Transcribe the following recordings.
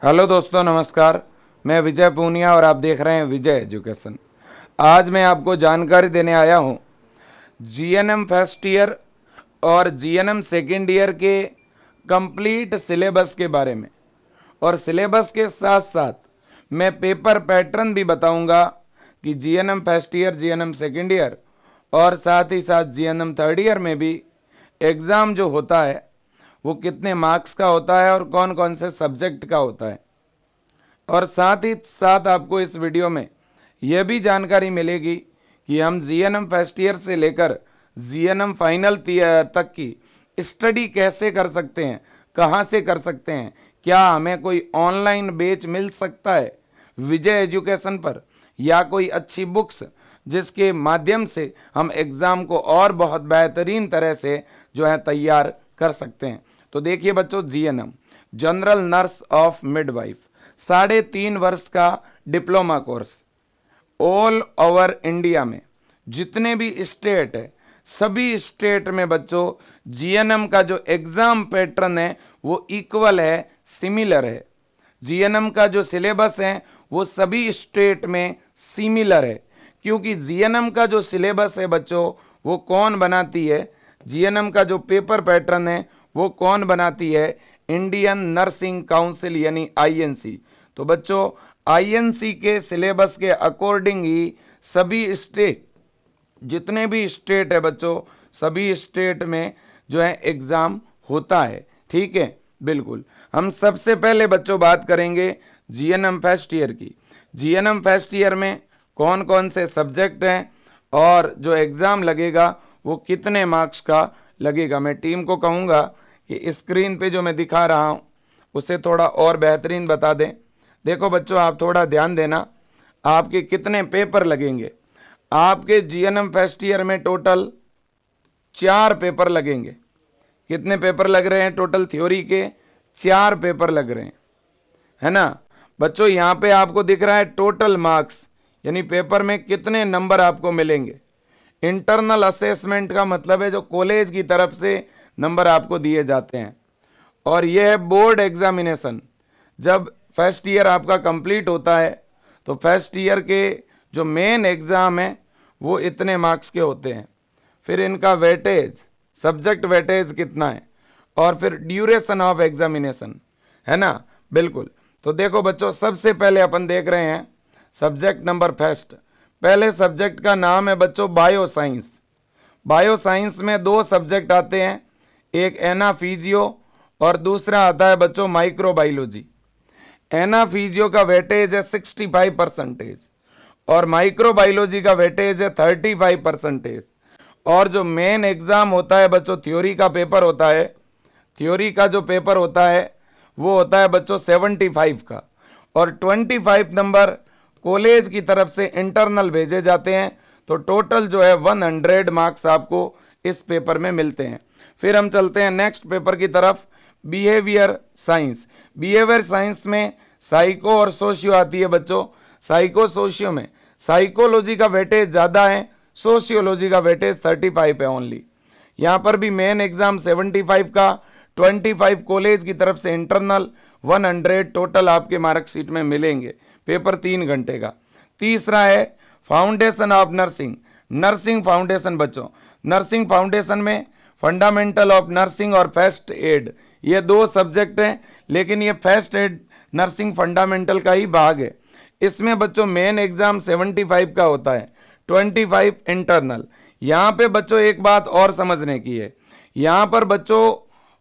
Hello दोस्तों, नमस्कार। मैं विजय पूनिया और आप देख रहे हैं विजय एजुकेशन। आज मैं आपको जानकारी देने आया हूं जीएनएम फर्स्ट ईयर और जीएनएम सेकेंड ईयर के कंप्लीट सिलेबस के बारे में। और सिलेबस के साथ साथ मैं पेपर पैटर्न भी बताऊंगा कि GNM first year, GNM second year और साथ ही साथ जीएनएम थर्ड ईयर में भी एग्ज़ाम जो होता है वो कितने मार्क्स का होता है और कौन कौन से सब्जेक्ट का होता है। और साथ ही साथ आपको इस वीडियो में यह भी जानकारी मिलेगी कि हम जीएनएम फर्स्ट ईयर से लेकर जीएनएम फाइनल तक की स्टडी कैसे कर सकते हैं, कहाँ से कर सकते हैं, क्या हमें कोई ऑनलाइन बैच मिल सकता है विजय एजुकेशन पर, या कोई अच्छी बुक्स जिसके माध्यम से हम एग्ज़ाम को और बहुत बेहतरीन तरह से जो है तैयार कर सकते हैं। तो देखिए बच्चों, GNM general nurse of midwife 3.5 वर्ष का diploma course all over India में जितने भी स्टेट है, सभी स्टेट में बच्चों जीएनएम का जो एग्जाम पैटर्न है वो इक्वल है, सिमिलर है। जीएनएम का जो सिलेबस है वो सभी स्टेट में सिमिलर है, क्योंकि जीएनएम का जो सिलेबस है बच्चों वो कौन बनाती है, जीएनएम का जो पेपर पैटर्न है वो कौन बनाती है, इंडियन नर्सिंग काउंसिल यानी आईएनसी। तो बच्चों आईएनसी के सिलेबस के अकॉर्डिंग ही सभी स्टेट, जितने भी स्टेट है बच्चों, सभी स्टेट में जो है एग्ज़ाम होता है। ठीक है, बिल्कुल। हम सबसे पहले बच्चों बात करेंगे जीएनएम फर्स्ट ईयर की। जीएनएम फर्स्ट ईयर में कौन कौन से सब्जेक्ट हैं और जो एग्ज़ाम लगेगा वो कितने मार्क्स का लगेगा। मैं टीम को कहूँगा कि स्क्रीन पे जो मैं दिखा रहा हूँ उसे थोड़ा और बेहतरीन बता दें। देखो बच्चों, आप थोड़ा ध्यान देना, आपके कितने पेपर लगेंगे। आपके जीएनएम फर्स्ट ईयर में टोटल 4 पेपर लगेंगे। कितने पेपर लग रहे हैं टोटल? थ्योरी के 4 पेपर लग रहे हैं, है ना बच्चों। यहाँ पे आपको दिख रहा है टोटल मार्क्स, यानी पेपर में कितने नंबर आपको मिलेंगे। इंटरनल असेसमेंट का मतलब है जो कॉलेज की तरफ से नंबर आपको दिए जाते हैं, और यह है बोर्ड एग्जामिनेशन। जब फर्स्ट ईयर आपका कंप्लीट होता है तो फर्स्ट ईयर के जो मेन एग्ज़ाम है वो इतने मार्क्स के होते हैं। फिर इनका वेटेज, सब्जेक्ट वेटेज कितना है, और फिर ड्यूरेशन ऑफ एग्जामिनेशन, है ना। बिल्कुल। तो देखो बच्चों, सबसे पहले अपन देख रहे हैं सब्जेक्ट नंबर फर्स्ट। पहले सब्जेक्ट का नाम है बच्चों बायो साइंस। बायो साइंस में 2 सब्जेक्ट आते हैं, एक एनाफीजियो और दूसरा आता है बच्चों माइक्रोबायोलॉजी। एनाफीजियो का वेटेज है 65% और माइक्रोबायोलॉजी का वेटेज है 35%। और जो मेन एग्जाम होता है बच्चों, थ्योरी का पेपर होता है, थ्योरी का जो पेपर होता है वो होता है बच्चों 75 का, और 25 नंबर कॉलेज की तरफ से इंटरनल भेजे जाते हैं। तो टोटल जो है 100 मार्क्स आपको इस पेपर में मिलते हैं। फिर हम चलते हैं नेक्स्ट पेपर की तरफ, बिहेवियर साइंस। बिहेवियर साइंस में साइको और सोशियो आती है बच्चों। साइको सोशियो में साइकोलॉजी का वेटेज ज़्यादा है, सोशियोलॉजी का वेटेज 35 है ओनली। यहाँ पर भी मेन एग्जाम 75 का, 25 कॉलेज की तरफ से इंटरनल, 100 टोटल आपके मार्कशीट में मिलेंगे। पेपर 3 घंटे का। तीसरा है foundation of nursing. Nursing foundation बच्चों, नर्सिंग फाउंडेशन में फंडामेंटल ऑफ नर्सिंग और फर्स्ट एड, ये 2 सब्जेक्ट हैं, लेकिन ये फर्स्ट एड नर्सिंग फंडामेंटल का ही भाग है। इसमें बच्चों मेन एग्जाम 75 का होता है, 25 इंटरनल। यहाँ पे बच्चों एक बात और समझने की है, यहाँ पर बच्चों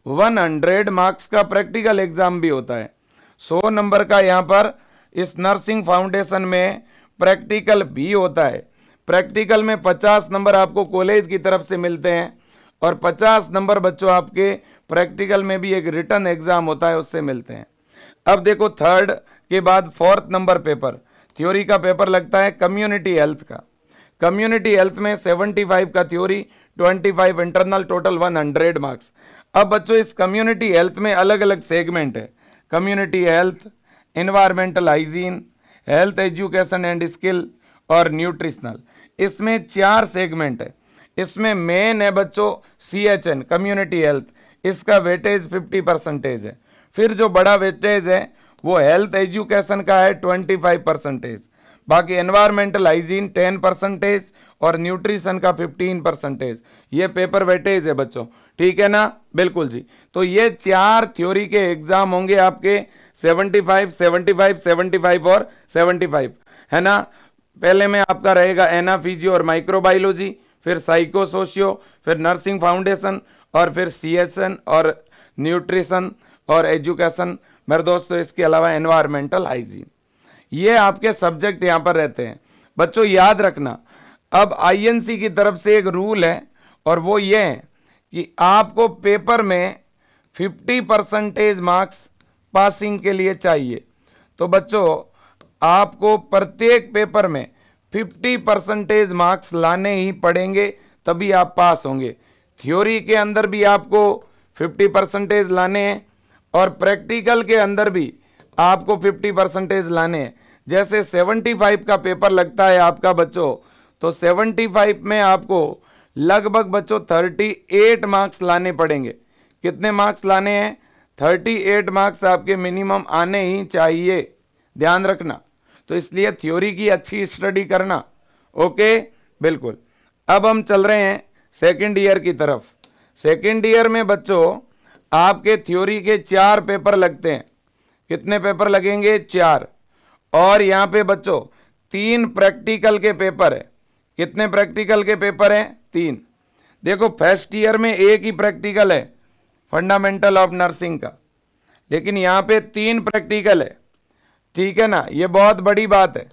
100 मार्क्स का प्रैक्टिकल एग्जाम भी होता है। 100 नंबर का यहाँ पर इस नर्सिंग फाउंडेशन में प्रैक्टिकल भी होता है। प्रैक्टिकल में 50 नंबर आपको कॉलेज की तरफ से मिलते हैं, और 50 नंबर बच्चों आपके प्रैक्टिकल में भी एक रिटन एग्जाम होता है उससे मिलते हैं। अब देखो, थर्ड के बाद 4th नंबर पेपर, थ्योरी का पेपर लगता है कम्युनिटी हेल्थ का। कम्युनिटी हेल्थ में 75 का थ्योरी, 25 इंटरनल, टोटल 100 मार्क्स। अब बच्चों इस कम्युनिटी हेल्थ में अलग अलग सेगमेंट है, community health, environmental hygiene, health education and skill और न्यूट्रिशनल। इसमें 4 सेगमेंट है। इसमें मेन है बच्चों CHN कम्युनिटी हेल्थ, इसका वेटेज 50% है। फिर जो बड़ा वेटेज है वो हेल्थ एजुकेशन का है 25%, बाकी एनवायरमेंटल हाइजीन 10% और न्यूट्रिशन का 15%। ये पेपर वेटेज है बच्चों, ठीक है ना, बिल्कुल जी। तो ये 4 थ्योरी के एग्जाम होंगे आपके 75, 75, 75 और 75, है ना। पहले में आपका रहेगा एना फिजियो और माइक्रोबायोलॉजी, फिर साइको सोशियो, फिर नर्सिंग फाउंडेशन और फिर सीएसएन और न्यूट्रिशन और एजुकेशन मेरे दोस्तों। इसके अलावा एनवायरमेंटल हाइजीन, ये आपके सब्जेक्ट यहां पर रहते हैं बच्चों, याद रखना। अब आईएनसी की तरफ से एक रूल है और वो ये है कि आपको पेपर में 50% मार्क्स पासिंग के लिए चाहिए। तो बच्चों आपको प्रत्येक पेपर में 50% मार्क्स लाने ही पड़ेंगे, तभी आप पास होंगे। थ्योरी के अंदर भी आपको 50% लाने हैं और प्रैक्टिकल के अंदर भी आपको 50% लाने हैं। जैसे 75 का पेपर लगता है आपका बच्चों, तो 75 में आपको लगभग बच्चों 38 मार्क्स लाने पड़ेंगे। कितने मार्क्स लाने हैं? 38 मार्क्स आपके मिनिमम आने ही चाहिए, ध्यान रखना। तो इसलिए थ्योरी की अच्छी स्टडी करना, ओके, बिल्कुल। अब हम चल रहे हैं सेकंड ईयर की तरफ। सेकंड ईयर में बच्चों आपके थ्योरी के 4 पेपर लगते हैं। कितने पेपर लगेंगे? 4। और यहाँ पे बच्चों 3 प्रैक्टिकल के पेपर है। कितने प्रैक्टिकल के पेपर हैं? 3। देखो फर्स्ट ईयर में एक ही प्रैक्टिकल है फंडामेंटल ऑफ नर्सिंग का, लेकिन यहाँ पे 3 प्रैक्टिकल है, ठीक है ना। ये बहुत बड़ी बात है।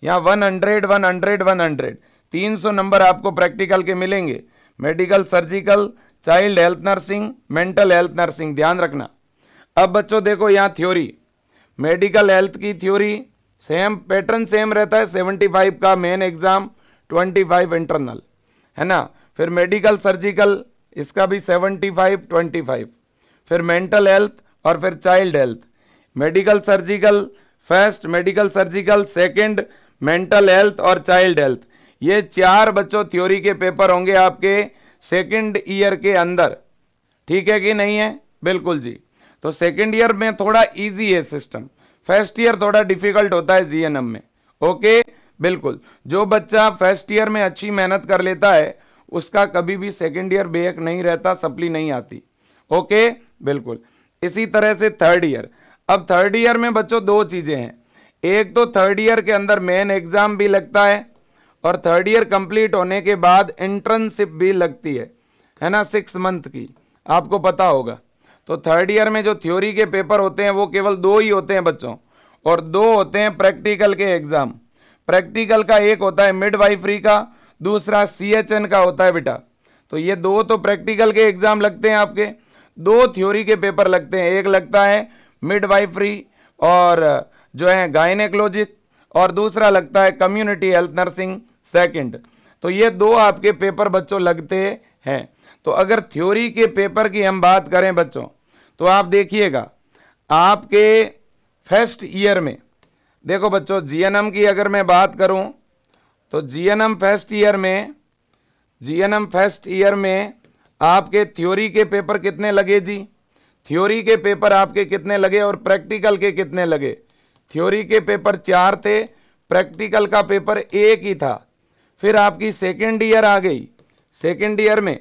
यहाँ 100, 100, 100 300 नंबर आपको प्रैक्टिकल के मिलेंगे। Medical, surgical, child health nursing, mental health nursing, ध्यान रखना। अब बच्चों देखो यहाँ थ्योरी, मेडिकल हेल्थ की थ्योरी सेम पैटर्न सेम रहता है। 75 का मेन एग्जाम, 25 इंटरनल, है ना। फिर मेडिकल सर्जिकल इसका भी 75, 25। फिर मेंटल हेल्थ और फिर child health. Medical surgical first, medical surgical second, mental health और चाइल्ड हेल्थ, ये 4 बच्चों थ्योरी के पेपर होंगे आपके सेकंड ईयर के अंदर, ठीक है कि नहीं है? बिल्कुल जी। तो सेकंड ईयर में थोड़ा इजी है सिस्टम, फर्स्ट ईयर थोड़ा डिफिकल्ट होता है जीएनएम में, ओके, बिल्कुल। जो बच्चा फर्स्ट ईयर में अच्छी मेहनत कर लेता है उसका कभी भी सेकंड ईयर बैक नहीं रहता, सप्ली नहीं आती, ओके, बिल्कुल। इसी तरह से थर्ड ईयर। अब थर्ड ईयर में बच्चों 2 चीजें हैं। एक तो थर्ड ईयर के अंदर मेन एग्जाम भी लगता है और थर्ड ईयर कंप्लीट होने के बाद इंटर्नशिप भी लगती है ना, 6 मंथ की, आपको पता होगा। तो थर्ड ईयर में जो थ्योरी के पेपर होते हैं वो केवल 2 ही होते हैं बच्चों, और 2 होते हैं प्रैक्टिकल के एग्जाम। प्रैक्टिकल का एक होता है मिडवाइफरी का, दूसरा सीएचएन का होता है बेटा। तो ये 2 तो प्रैक्टिकल के एग्जाम लगते हैं आपके, 2 थ्योरी के पेपर लगते हैं। एक लगता है मिडवाइफरी और जो है गायनेकोलॉजिस्ट, और दूसरा लगता है कम्युनिटी हेल्थ नर्सिंग सेकंड। तो ये 2 आपके पेपर बच्चों लगते हैं। तो अगर थ्योरी के पेपर की हम बात करें बच्चों, तो आप देखिएगा आपके फर्स्ट ईयर में, देखो बच्चों जीएनएम की अगर मैं बात करूं तो जीएनएम फर्स्ट ईयर में आपके थ्योरी के पेपर कितने लगे जी? थ्योरी के पेपर आपके कितने लगे और प्रैक्टिकल के कितने लगे? थ्योरी के पेपर 4 थे, प्रैक्टिकल का पेपर 1 ही था। फिर आपकी सेकेंड ईयर आ गई। सेकेंड ईयर में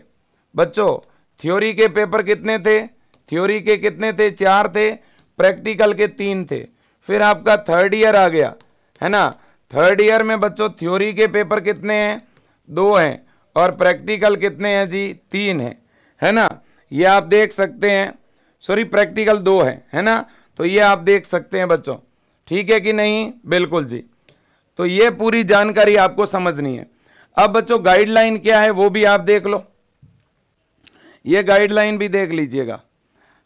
बच्चों थ्योरी के पेपर कितने थे? थ्योरी के कितने थे? 4 थे, प्रैक्टिकल के 3 थे। फिर आपका थर्ड ईयर आ गया, है ना। थर्ड ईयर में बच्चों थ्योरी के पेपर कितने हैं? 2 हैं, और प्रैक्टिकल कितने हैं जी? 3 हैं, है ना। ये आप देख सकते हैं, सॉरी प्रैक्टिकल 2 है ना। तो ये आप देख सकते हैं बच्चों, ठीक है कि नहीं? बिल्कुल जी। तो ये पूरी जानकारी आपको समझनी है। अब बच्चों गाइडलाइन क्या है वो भी आप देख लो, ये गाइडलाइन भी देख लीजिएगा,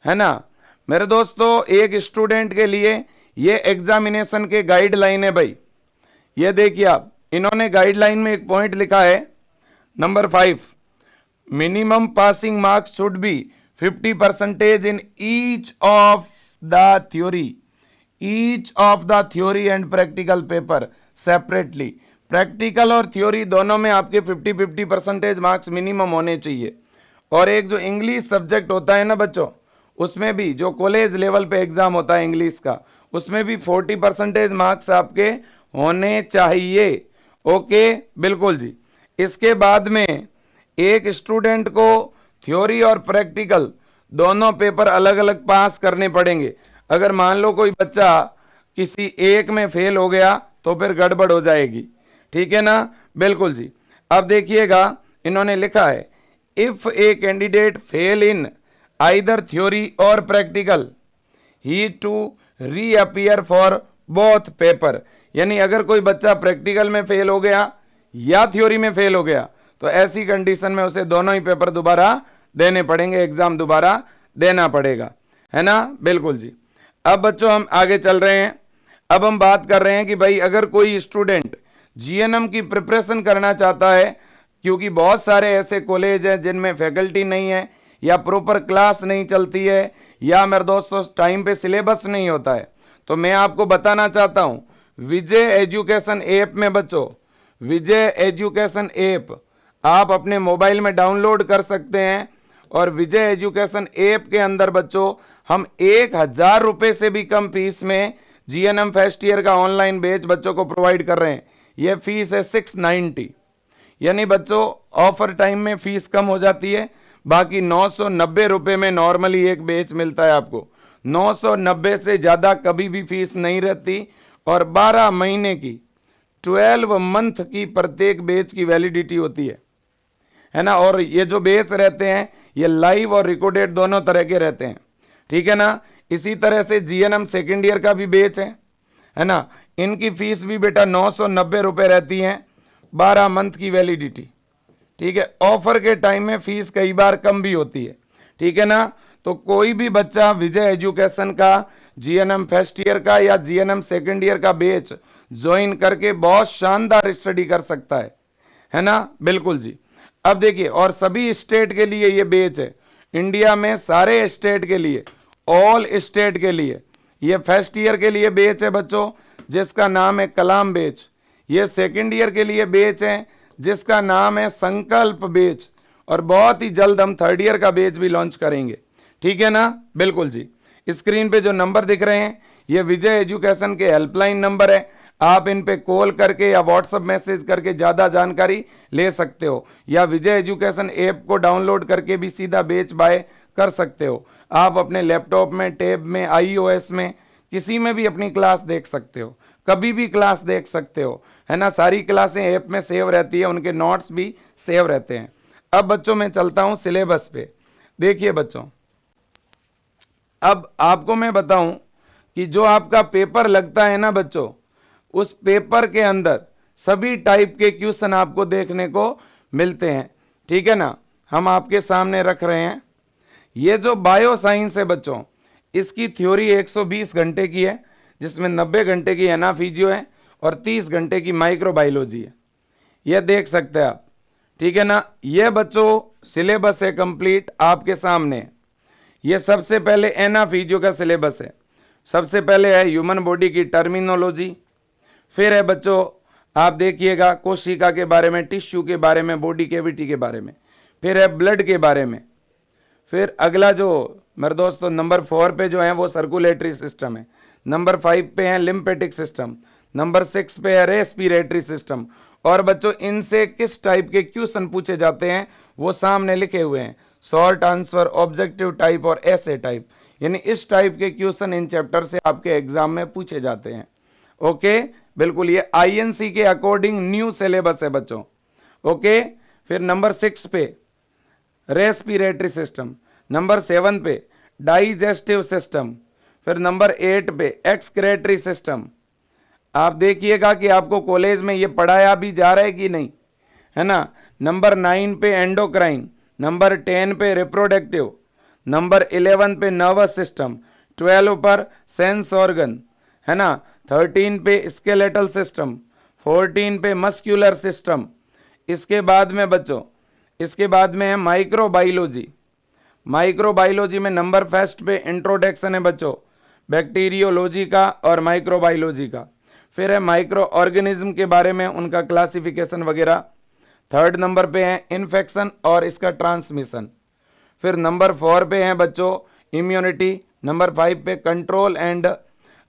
है ना मेरे दोस्तों। एक स्टूडेंट के लिए ये एग्जामिनेशन के गाइडलाइन है भाई। ये देखिए आप, इन्होंने गाइडलाइन में एक पॉइंट लिखा है number 5, minimum passing marks should be 50% in each of the theory and practical paper separately. Practical और थ्योरी दोनों में आपके 50-50% मार्क्स मिनिमम होने चाहिए। और एक जो इंग्लिश सब्जेक्ट होता है ना बच्चों, उसमें भी जो कॉलेज लेवल पे एग्जाम होता है इंग्लिश का, उसमें भी 40% मार्क्स आपके होने चाहिए। ओके, बिल्कुल जी। इसके बाद में एक स्टूडेंट को थ्योरी और प्रैक्टिकल दोनों पेपर अलग अलग पास करने पड़ेंगे। अगर मान लो कोई बच्चा किसी एक में फेल हो गया तो फिर गड़बड़ हो जाएगी, ठीक है ना, बिल्कुल जी। अब देखिएगा, इन्होंने लिखा है if a candidate fail in either theory और practical he to reappear for both paper. यानी अगर कोई बच्चा प्रैक्टिकल में फेल हो गया या थ्योरी में फेल हो गया तो ऐसी कंडीशन में उसे दोनों ही पेपर दोबारा देने पड़ेंगे, एग्जाम दोबारा देना पड़ेगा, है ना, बिल्कुल जी। अब बच्चों हम आगे चल रहे हैं। अब हम बात कर रहे हैं कि भाई अगर कोई स्टूडेंट जीएनएम की प्रिपरेशन करना चाहता है, क्योंकि बहुत सारे ऐसे कॉलेज हैं जिनमें फैकल्टी नहीं है या प्रॉपर क्लास नहीं चलती है या मेरे दोस्तों टाइम पे सिलेबस नहीं होता है, तो मैं आपको बताना चाहता हूं विजय एजुकेशन ऐप में बच्चों, विजय एजुकेशन ऐप आप अपने मोबाइल में डाउनलोड कर सकते हैं। और विजय एजुकेशन ऐप के अंदर बच्चों हम 1,000 रुपए से भी कम फीस में जीएनएम फर्स्ट ईयर का ऑनलाइन बैच बच्चों को प्रोवाइड कर रहे हैं। यह फीस है 690, यानी बच्चों ऑफर टाइम में फीस कम हो जाती है, बाकी 990 रुपए में नॉर्मली एक बैच मिलता है आपको। 990 से ज्यादा कभी भी फीस नहीं रहती और 12 महीने की 12 मंथ की प्रत्येक बैच की वैलिडिटी होती है ना। और ये जो बैच रहते हैं ये लाइव और रिकॉर्डेड दोनों तरह के रहते हैं, ठीक है ना। इसी तरह से जीएनएम सेकेंड ईयर का भी बैच है ना। इनकी फीस भी बेटा 990 रुपए रहती है, 12 मंथ की वैलिडिटी, ठीक है। ऑफर के टाइम में फीस कई बार कम भी होती है, ठीक है ना। तो कोई भी बच्चा विजय एजुकेशन का जीएनएम फर्स्ट ईयर का या जीएनएम सेकेंड ईयर का बैच ज्वाइन करके बहुत शानदार स्टडी कर सकता है ना, बिल्कुल जी। अब देखिए, और सभी स्टेट के लिए ये बैच है, इंडिया में सारे स्टेट के लिए, ऑल स्टेट के लिए ये फर्स्ट ईयर के लिए बैच है बच्चों, जिसका नाम है कलाम बैच। ये सेकेंड ईयर के लिए बैच है जिसका नाम है संकल्प बैच। और बहुत ही जल्द हम थर्ड ईयर का बैच भी लॉन्च करेंगे, ठीक है ना, बिल्कुल जी। स्क्रीन पे जो नंबर दिख रहे हैं ये विजय एजुकेशन के हेल्पलाइन नंबर है, आप इन पे कॉल करके या व्हाट्सएप मैसेज करके ज़्यादा जानकारी ले सकते हो, या विजय एजुकेशन ऐप को डाउनलोड करके भी सीधा बैच बाय कर सकते हो। आप अपने लैपटॉप में, टैब में, iOS में किसी में भी अपनी क्लास देख सकते हो, कभी भी क्लास देख सकते हो, है ना। सारी क्लासें ऐप में सेव रहती है, उनके नोट्स भी सेव रहते हैं। अब बच्चों मैं चलता हूं सिलेबस पे। देखिए बच्चों, अब आपको मैं बताऊं कि जो आपका पेपर लगता है ना बच्चों, उस पेपर के अंदर सभी टाइप के क्वेश्चन आपको देखने को मिलते हैं, ठीक है ना। हम आपके सामने रख रहे हैं। ये जो बायो साइंस है बच्चों, इसकी थ्योरी 120 घंटे की है, जिसमें 90 घंटे की एनाफिजियो है और 30 घंटे की माइक्रोबायोलॉजी है। यह देख सकते हैं आप, ठीक है ना। यह बच्चों सिलेबस है कंप्लीट आपके सामने। यह सबसे पहले एनाफिजियो का सिलेबस है। सबसे पहले है ह्यूमन बॉडी की टर्मिनोलॉजी, फिर है बच्चों आप देखिएगा कोशिका के बारे में, टिश्यू के बारे में, बॉडी कैविटी के बारे में, फिर है ब्लड के बारे में, फिर अगला जो मेरे दोस्तों नंबर 4 पे जो है वो सर्कुलेटरी सिस्टम है, नंबर 5 पे है लिम्फेटिक सिस्टम, नंबर 6 पे है रेस्पिरेटरी सिस्टम। और बच्चों इनसे किस टाइप के क्वेश्चन पूछे जाते हैं वो सामने लिखे हुए हैं, शॉर्ट आंसर, ऑब्जेक्टिव टाइप और ऐसे टाइप, यानी इस टाइप के क्वेश्चन इन चैप्टर से आपके एग्जाम में पूछे जाते हैं। ओके, बिल्कुल, ये आईएनसी के अकॉर्डिंग न्यू सिलेबस है बच्चों। ओके, फिर नंबर 6 पे रेस्पिरेटरी सिस्टम, नंबर 7 पे डाइजेस्टिव सिस्टम, फिर नंबर 8 पे एक्सक्रेटरी सिस्टम। आप देखिएगा कि आपको कॉलेज में ये पढ़ाया भी जा रहा है कि नहीं, है ना। नंबर 9 पे एंडोक्राइन, नंबर 10 पे रिप्रोडक्टिव, नंबर 11 पे नर्वस सिस्टम, 12 पर सेंस ऑर्गन, है ना, 13 पे स्केलेटल सिस्टम, 14 पे मस्क्यूलर सिस्टम। इसके बाद में बच्चों, इसके बाद में है माइक्रोबायोलॉजी। माइक्रोबायोलॉजी में नंबर फर्स्ट पे इंट्रोडक्शन है बच्चों बैक्टीरियोलॉजी का और माइक्रोबायोलॉजी का। फिर है माइक्रो ऑर्गेनिज्म के बारे में, उनका क्लासिफिकेशन वगैरह। थर्ड नंबर पे है इन्फेक्शन और इसका ट्रांसमिशन। फिर नंबर 4 पे है बच्चों इम्यूनिटी, नंबर 5 पे control and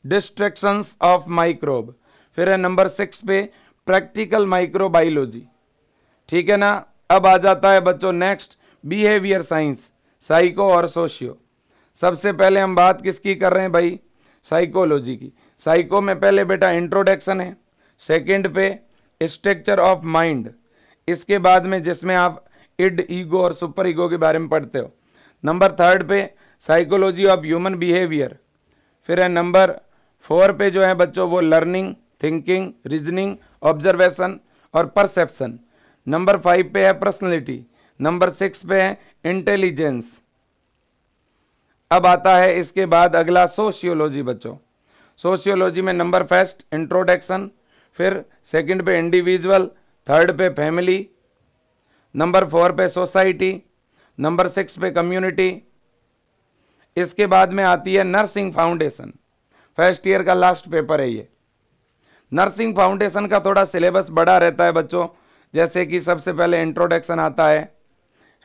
distractions of microbe. फिर है नंबर 6 पे प्रैक्टिकल माइक्रोबायोलॉजी। ठीक है ना। अब आ जाता है बच्चों नेक्स्ट बिहेवियर साइंस, साइको और सोशियो। सबसे पहले हम बात किसकी कर रहे हैं भाई, साइकोलॉजी की। साइको में पहले बेटा इंट्रोडक्शन है, सेकंड पे स्ट्रक्चर ऑफ माइंड, इसके बाद में जिसमें आप इड, ईगो और सुपर ईगो के बारे में पढ़ते हो। नंबर 3 पे साइकोलॉजी ऑफ ह्यूमन बिहेवियर। फिर है नंबर 4 पे जो है बच्चों वो लर्निंग, थिंकिंग, रीजनिंग, ऑब्जर्वेशन और परसेप्शन। नंबर 5 पे है पर्सनैलिटी। नंबर 6 पे है इंटेलिजेंस। अब आता है इसके बाद अगला सोशियोलॉजी बच्चों। सोशियोलॉजी में नंबर फर्स्ट इंट्रोडक्शन, फिर सेकंड पे इंडिविजुअल, थर्ड पे फैमिली, नंबर 4 पे सोसाइटी, नंबर 6 पे कम्युनिटी। इसके बाद में आती है नर्सिंग फाउंडेशन। फर्स्ट ईयर का लास्ट पेपर है ये। नर्सिंग फाउंडेशन का थोड़ा सिलेबस बड़ा रहता है बच्चों, जैसे कि सबसे पहले इंट्रोडक्शन आता है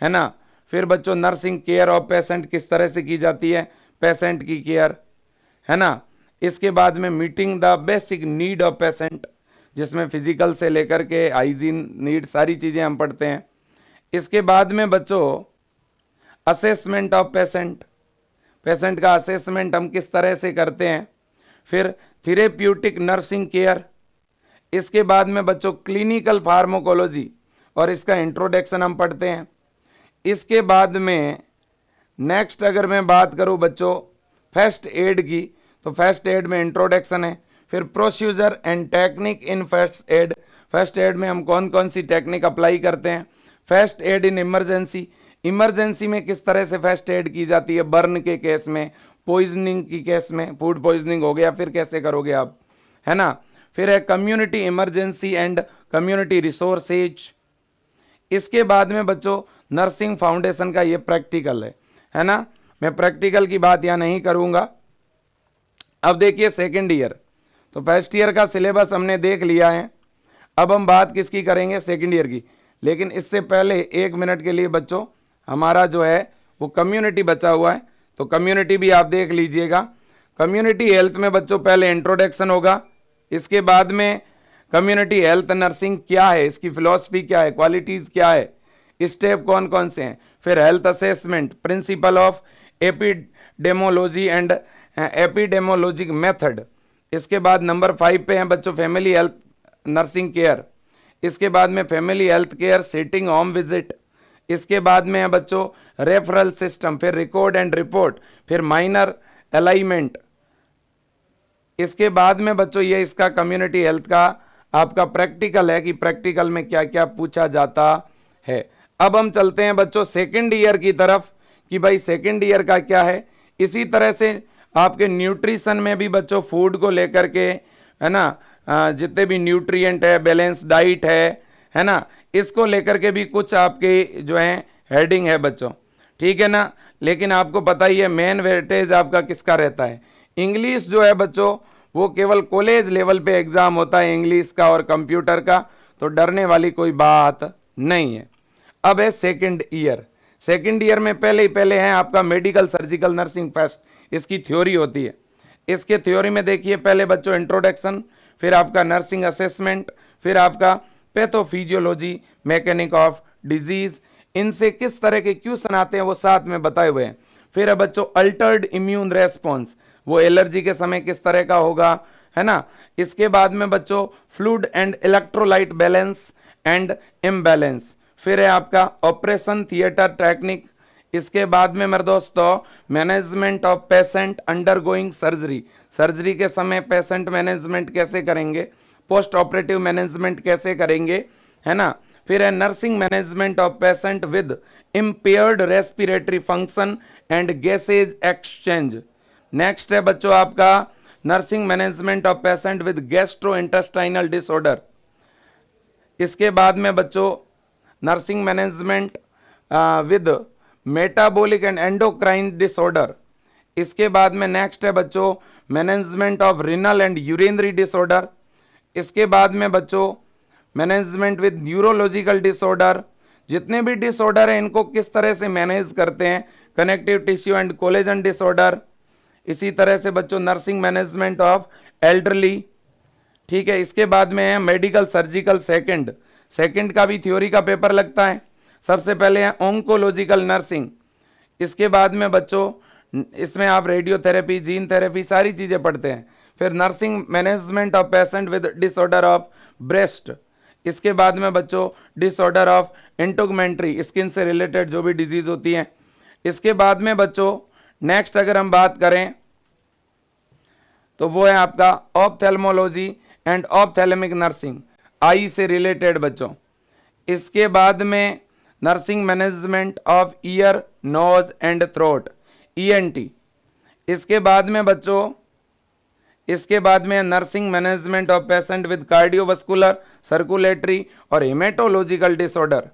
ना। फिर बच्चों नर्सिंग केयर ऑफ पेशेंट किस तरह से की जाती है, पेशेंट की केयर, है ना। इसके बाद में meeting the basic need of patient, जिसमें फिजिकल से लेकर के हाइजीन नीड सारी चीज़ें हम पढ़ते हैं। इसके बाद में बच्चों असेसमेंट ऑफ पेशेंट, पेशेंट का असेसमेंट हम किस तरह से करते हैं। फिर थेरेप्यूटिक नर्सिंग केयर। इसके बाद में बच्चों क्लिनिकल फार्माकोलॉजी और इसका इंट्रोडक्शन हम पढ़ते हैं। इसके बाद में नेक्स्ट अगर मैं बात करूं बच्चों फर्स्ट एड की, तो फर्स्ट एड में इंट्रोडक्शन है। फिर procedure and technique in first aid, first aid में हम कौन कौन सी टेक्निक अप्लाई करते हैं। First aid in emergency, emergency में किस तरह से फर्स्ट एड की जाती है, बर्न के केस में, पॉइजनिंग की केस में, फूड पॉइजनिंग हो गया फिर कैसे करोगे आप, है ना। फिर है community emergency and community resources. इसके बाद में बच्चों नर्सिंग फाउंडेशन का ये प्रैक्टिकल है ना। मैं प्रैक्टिकल की बात यहाँ नहीं करूँगा। अब देखिए सेकेंड ईयर, तो फर्स्ट ईयर का सिलेबस हमने देख लिया है। अब हम बात किसकी करेंगे, सेकेंड ईयर की। लेकिन इससे पहले 1 मिनट के लिए बच्चों हमारा जो है वो कम्युनिटी बचा हुआ है, तो कम्युनिटी भी आप देख लीजिएगा। कम्युनिटी हेल्थ में बच्चों पहले इंट्रोडक्शन होगा, इसके बाद में कम्युनिटी हेल्थ नर्सिंग क्या है, इसकी फिलॉसफी क्या है, क्वालिटीज क्या है, स्टेप कौन कौन से हैं। फिर health assessment, principle of epidemiology and epidemiologic method. इसके बाद नंबर 5 पे हैं बच्चों फैमिली हेल्थ नर्सिंग केयर। इसके बाद में family health care setting home visit. इसके बाद में है बच्चों रेफरल सिस्टम, फिर रिकॉर्ड एंड रिपोर्ट, फिर माइनर अलाइनमेंट। इसके बाद में बच्चों ये इसका कम्युनिटी हेल्थ का आपका प्रैक्टिकल है कि प्रैक्टिकल में क्या क्या पूछा जाता है। अब हम चलते हैं बच्चों सेकंड ईयर की तरफ कि भाई सेकंड ईयर का क्या है। इसी तरह से आपके न्यूट्रिशन में भी बच्चों फूड को लेकर के, है ना, जितने भी न्यूट्रिएंट है, बैलेंस डाइट है ना, इसको लेकर के भी कुछ आपके जो है हेडिंग है बच्चों, ठीक है ना। लेकिन आपको पता ही है मेन वेटेज आपका किसका रहता है, इंग्लिश जो है बच्चों वो केवल कॉलेज लेवल पे एग्जाम होता है इंग्लिश का और कंप्यूटर का, तो डरने वाली कोई बात नहीं है। अब है सेकंड ईयर। सेकंड ईयर में पहले है आपका मेडिकल सर्जिकल नर्सिंग फर्स्ट, इसकी थ्योरी होती है। इसके थ्योरी में देखिए पहले बच्चों इंट्रोडक्शन, फिर आपका नर्सिंग असेसमेंट, फिर आपका पैथोफिजियोलॉजी, मैकेनिक ऑफ डिजीज, इनसे किस तरह के क्वेश्चन आते हैं वो साथ में बताए हुए हैं। फिर है बच्चों अल्टर्ड इम्यून रेस्पॉन्स, वो एलर्जी के समय किस तरह का होगा, है ना। इसके बाद में बच्चों fluid and electrolyte balance and imbalance. फिर है आपका ऑपरेशन थिएटर टेक्निक। इसके बाद में मेरे दोस्तों management of patient undergoing surgery, surgery के समय पेशेंट मैनेजमेंट कैसे करेंगे, पोस्ट ऑपरेटिव मैनेजमेंट कैसे करेंगे, है ना। फिर है nursing management of patient with impaired respiratory function and gases exchange. Next है बच्चों आपका nursing management of patient with gastro intestinal disorder. इसके बाद में बच्चों nursing management with metabolic and endocrine disorder. इसके बाद में नेक्स्ट है बच्चों management of renal and urinary disorder. इसके बाद में बच्चों मैनेजमेंट विद न्यूरोलॉजिकल डिसऑर्डर। जितने भी डिसऑर्डर हैं इनको किस तरह से मैनेज करते हैं, connective tissue and collagen disorder. इसी तरह से बच्चों नर्सिंग मैनेजमेंट ऑफ एल्डरली, ठीक है। इसके बाद में है मेडिकल सर्जिकल सेकंड का भी थ्योरी का पेपर लगता है। सबसे पहले है ओंकोलॉजिकल नर्सिंग, इसके बाद में बच्चों इसमें आप रेडियोथेरेपी, जीन थेरेपी सारी चीजें पढ़ते हैं। फिर nursing management of patient with disorder of breast, इसके बाद में बच्चों डिसऑर्डर ऑफ इंटोगमेंट्री, स्किन से रिलेटेड जो भी डिजीज होती है। इसके बाद में बच्चों नेक्स्ट अगर हम बात करें तो वो है आपका ophthalmology and ophthalmic nursing, eye से रिलेटेड बच्चों। इसके बाद में nursing management of ear, nose and throat, ENT. इसके बाद में बच्चों nursing management of patient with cardiovascular, circulatory और हेमेटोलॉजिकल डिसऑर्डर।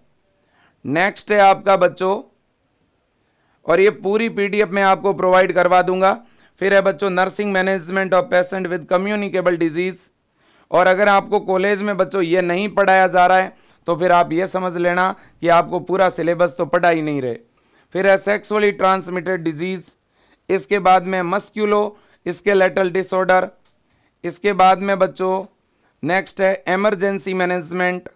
नेक्स्ट है आपका बच्चों, और ये पूरी पीडीएफ में आपको प्रोवाइड करवा दूंगा। फिर है बच्चों nursing management of patient with communicable disease. और अगर आपको कॉलेज में बच्चों ये नहीं पढ़ाया जा रहा है तो फिर आप ये समझ लेना कि आपको पूरा सिलेबस तो पढ़ा ही नहीं रहे। फिर है सेक्सुअली ट्रांसमिटेड डिजीज, इसके बाद में मस्क्यूलो स्केलेटल डिसऑर्डर। इसके बाद में बच्चों नेक्स्ट है इमरजेंसी मैनेजमेंट,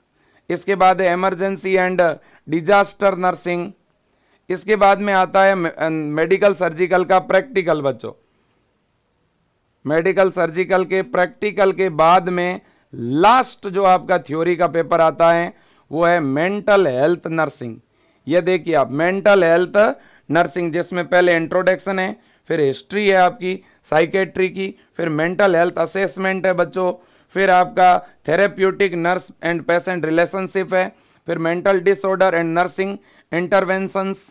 इसके बाद है इमरजेंसी एंड डिजास्टर नर्सिंग। इसके बाद में आता है मेडिकल सर्जिकल का प्रैक्टिकल बच्चों। मेडिकल सर्जिकल के प्रैक्टिकल के बाद में लास्ट जो आपका थ्योरी का पेपर आता है वो है मेंटल हेल्थ नर्सिंग। ये देखिए आप, मेंटल हेल्थ नर्सिंग, जिसमें पहले इंट्रोडक्शन है, फिर हिस्ट्री है आपकी साइकेट्री की, फिर मेंटल हेल्थ असेसमेंट है बच्चों, फिर आपका therapeutic nurse and patient relationship है, फिर mental disorder and nursing interventions.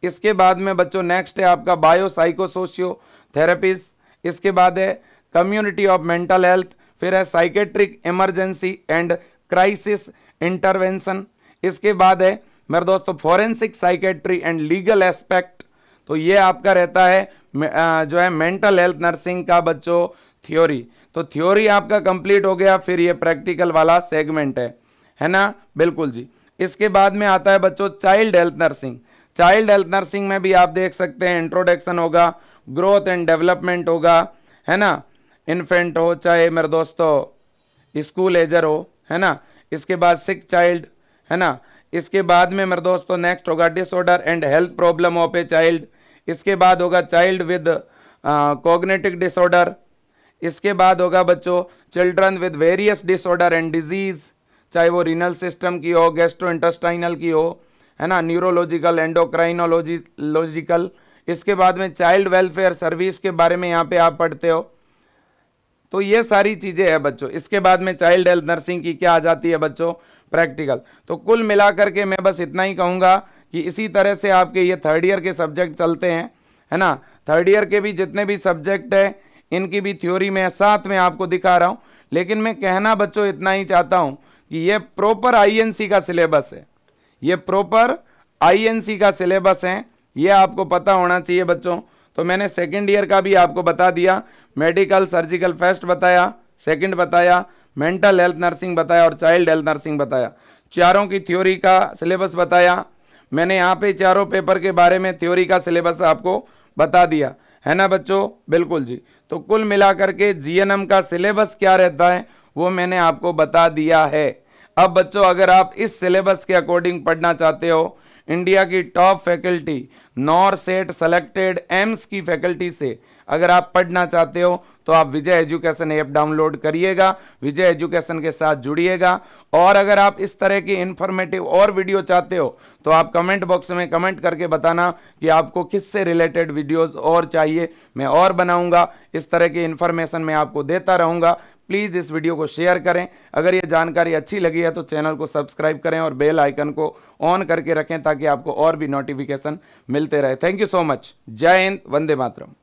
इसके बाद में बच्चों नेक्स्ट है आपका बायो साइको सोशियो थेरेपीज। इसके बाद है कम्युनिटी ऑफ मेंटल हेल्थ, फिर है psychiatric emergency and crisis intervention. इसके बाद है मेरे दोस्तों forensic psychiatry and legal aspect. तो ये आपका रहता है जो है मेंटल हेल्थ नर्सिंग का बच्चों थ्योरी। तो थ्योरी आपका कंप्लीट हो गया, फिर ये प्रैक्टिकल वाला सेगमेंट है ना, बिल्कुल जी। इसके बाद में आता है बच्चों child health nursing. Child health nursing में भी आप देख सकते हैं इंट्रोडक्शन होगा, ग्रोथ एंड डेवलपमेंट होगा, है ना, इन्फेंट हो चाहे मेरे दोस्तों स्कूल एजर हो, है ना। इसके बाद सिक चाइल्ड, है ना। इसके बाद में मेरे दोस्तों नेक्स्ट होगा disorder and health problem of a child. इसके बाद होगा चाइल्ड विद कॉग्निटिव डिसऑर्डर। इसके बाद होगा बच्चों children with various disorder and disease, चाहे वो रीनल सिस्टम की हो, गैस्ट्रोइंटेस्टाइनल की हो, है ना, न्यूरोलॉजिकल, एंडोक्राइनोलॉजिकल। इसके बाद में चाइल्ड वेलफेयर सर्विस के बारे में यहाँ पे आप पढ़ते हो। तो ये सारी चीजें हैं बच्चों। इसके बाद में चाइल्ड हेल्थ नर्सिंग की क्या आ जाती है बच्चों, प्रैक्टिकल। तो कुल मिलाकर के मैं बस इतना ही कहूँगा कि इसी तरह से आपके ये थर्ड ईयर के सब्जेक्ट चलते हैं, है ना। थर्ड ईयर के भी जितने भी सब्जेक्ट है इनकी भी थ्योरी में साथ में आपको दिखा रहा हूँ। लेकिन मैं कहना बच्चों इतना ही चाहता हूँ कि ये प्रॉपर आईएनसी का सिलेबस है, ये प्रॉपर आईएनसी का सिलेबस है, ये आपको पता होना चाहिए बच्चों। तो मैंने सेकेंड ईयर का भी आपको बता दिया, मेडिकल सर्जिकल फर्स्ट बताया, सेकंड बताया, मेंटल हेल्थ नर्सिंग बताया और चाइल्ड हेल्थ नर्सिंग बताया। चारों की थ्योरी का सिलेबस बताया मैंने, यहाँ पे चारों पेपर के बारे में थ्योरी का सिलेबस आपको बता दिया, है ना बच्चों, बिल्कुल जी। तो कुल मिलाकर के जीएनएम का सिलेबस क्या रहता है वो मैंने आपको बता दिया है। अब बच्चों अगर आप इस सिलेबस के अकॉर्डिंग पढ़ना चाहते हो, इंडिया की top faculty, nor set selected AIIMS की फैकल्टी से अगर आप पढ़ना चाहते हो तो आप विजय एजुकेशन ऐप डाउनलोड करिएगा, विजय एजुकेशन के साथ जुड़िएगा। और अगर आप इस तरह की इंफॉर्मेटिव और वीडियो चाहते हो तो आप कमेंट बॉक्स में कमेंट करके बताना कि आपको किससे रिलेटेड वीडियोस और चाहिए, मैं और बनाऊंगा। इस तरह की इंफॉर्मेशन मैं आपको देता रहूंगा। प्लीज़ इस वीडियो को शेयर करें। अगर ये जानकारी अच्छी लगी है तो चैनल को सब्सक्राइब करें और बेल आइकन को ऑन करके रखें ताकि आपको और भी नोटिफिकेशन मिलते रहे। Thank you so much. जय हिंद, वंदे मातरम।